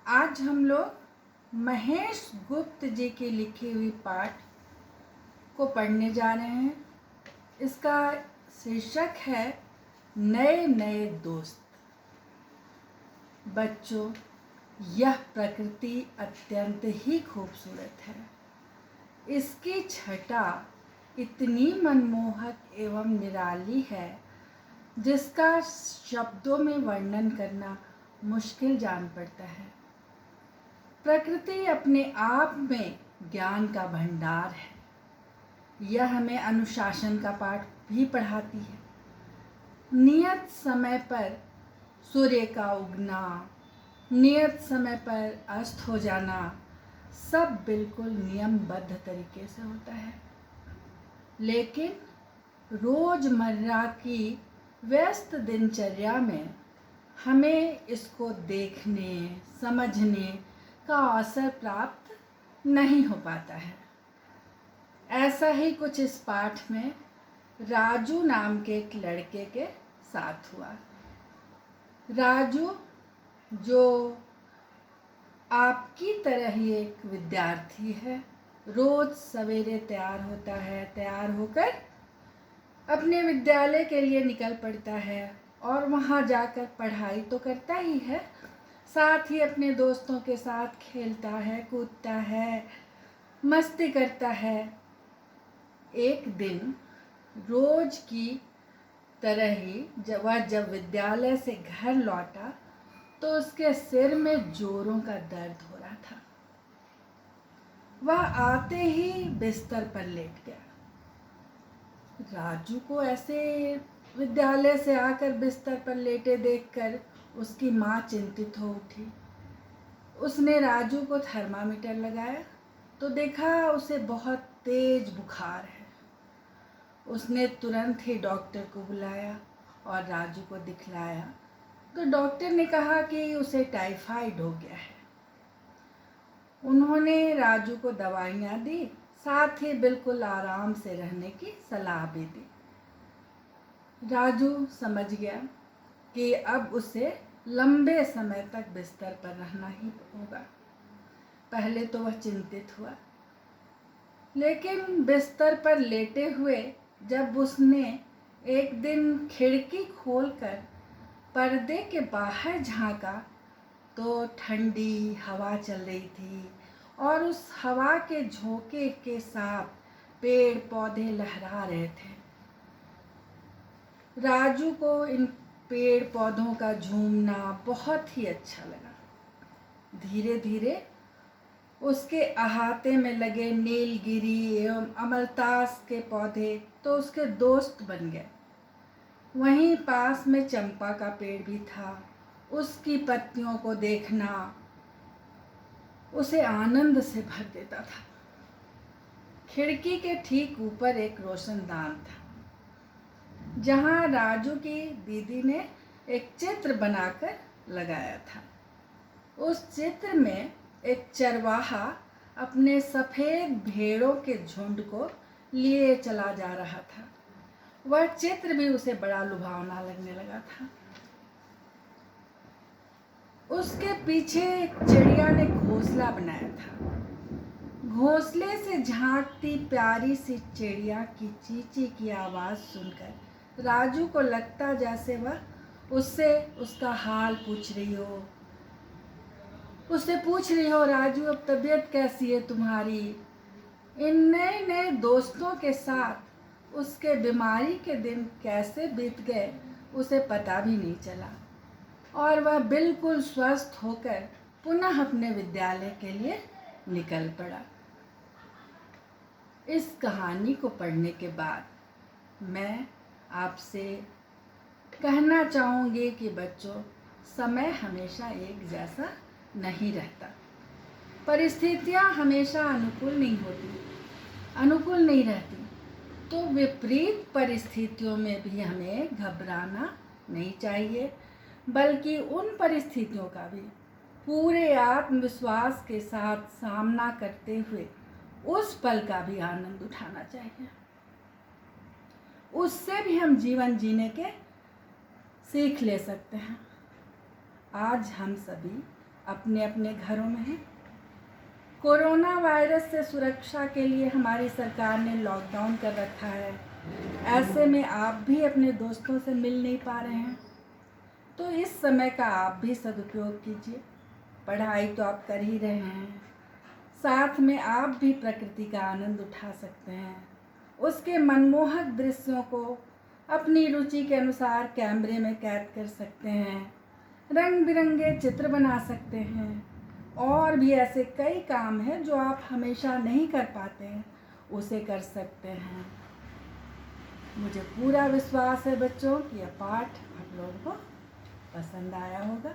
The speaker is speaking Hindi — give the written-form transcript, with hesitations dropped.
आज हम लोग महेश गुप्त जी की लिखी हुई पाठ को पढ़ने जा रहे हैं। इसका शीर्षक है नए नए दोस्त। बच्चों, यह प्रकृति अत्यंत ही खूबसूरत है। इसकी छटा इतनी मनमोहक एवं निराली है जिसका शब्दों में वर्णन करना मुश्किल जान पड़ता है। प्रकृति अपने आप में ज्ञान का भंडार है। यह हमें अनुशासन का पाठ भी पढ़ाती है। नियत समय पर सूर्य का उगना, नियत समय पर अस्त हो जाना, सब बिल्कुल नियमबद्ध तरीके से होता है। लेकिन रोजमर्रा की व्यस्त दिनचर्या में हमें इसको देखने, समझने का अवसर प्राप्त नहीं हो पाता है। ऐसा ही कुछ इस पाठ में राजू नाम के एक लड़के के साथ हुआ। राजू, जो आपकी तरह ही एक विद्यार्थी है, रोज सवेरे तैयार होता है, तैयार होकर अपने विद्यालय के लिए निकल पड़ता है और वहाँ जाकर पढ़ाई तो करता ही है, साथ ही अपने दोस्तों के साथ खेलता है, कूदता है, मस्ती करता है। एक दिन रोज की तरह ही जब विद्यालय से घर लौटा तो उसके सिर में जोरों का दर्द हो रहा था। वह आते ही बिस्तर पर लेट गया। राजू को ऐसे विद्यालय से आकर बिस्तर पर लेटे देखकर उसकी माँ चिंतित हो उठी। उसने राजू को थर्मामीटर लगाया तो देखा उसे बहुत तेज बुखार है। उसने तुरंत ही डॉक्टर को बुलाया और राजू को दिखलाया तो डॉक्टर ने कहा कि उसे टाइफाइड हो गया है। उन्होंने राजू को दवाइयाँ दी, साथ ही बिल्कुल आराम से रहने की सलाह भी दी। राजू समझ गया कि अब उसे लंबे समय तक बिस्तर पर रहना ही होगा। पहले तो वह चिंतित हुआ, लेकिन बिस्तर पर लेटे हुए जब उसने एक दिन खिड़की खोलकर पर्दे के बाहर झांका तो ठंडी हवा चल रही थी और उस हवा के झोंके के साथ पेड़ पौधे लहरा रहे थे। राजू को इन पेड़ पौधों का झूमना बहुत ही अच्छा लगा। धीरे धीरे उसके अहाते में लगे नीलगिरी एवं अमलतास के पौधे तो उसके दोस्त बन गए। वहीं पास में चंपा का पेड़ भी था। उसकी पत्तियों को देखना उसे आनंद से भर देता था। खिड़की के ठीक ऊपर एक रोशनदान था जहां राजू की दीदी ने एक चित्र बनाकर लगाया था। उस चित्र में एक चरवाहा अपने सफेद भेड़ों के झुंड को लिए चला जा रहा था। वह चित्र भी उसे बड़ा लुभावना लगने लगा था। उसके पीछे एक चिड़िया ने घोंसला बनाया था। घोंसले से झांकती प्यारी सी चिड़िया की चींची की आवाज़ सुनकर राजू को लगता जैसे वह उससे उसका हाल पूछ रही हो। उससे पूछ रही हो, राजू अब तबीयत कैसी है तुम्हारी? इन नए नए दोस्तों के साथ उसके बीमारी के दिन कैसे बीत गए उसे पता भी नहीं चला और वह बिल्कुल स्वस्थ होकर पुनः अपने विद्यालय के लिए निकल पड़ा। इस कहानी को पढ़ने के बाद मैं आपसे कहना चाहूँगी कि बच्चों, समय हमेशा एक जैसा नहीं रहता। परिस्थितियाँ हमेशा अनुकूल नहीं रहती। तो विपरीत परिस्थितियों में भी हमें घबराना नहीं चाहिए, बल्कि उन परिस्थितियों का भी पूरे आत्मविश्वास के साथ सामना करते हुए उस पल का भी आनंद उठाना चाहिए। उससे भी हम जीवन जीने के सीख ले सकते हैं। आज हम सभी अपने अपने घरों में हैं। कोरोना वायरस से सुरक्षा के लिए हमारी सरकार ने लॉकडाउन कर रखा है। ऐसे में आप भी अपने दोस्तों से मिल नहीं पा रहे हैं, तो इस समय का आप भी सदुपयोग कीजिए। पढ़ाई तो आप कर ही रहे हैं, साथ में आप भी प्रकृति का आनंद उठा सकते हैं। उसके मनमोहक दृश्यों को अपनी रुचि के अनुसार कैमरे में कैद कर सकते हैं, रंग बिरंगे चित्र बना सकते हैं, और भी ऐसे कई काम हैं जो आप हमेशा नहीं कर पाते हैं, उसे कर सकते हैं। मुझे पूरा विश्वास है बच्चों कि यह पाठ आप लोगों को पसंद आया होगा।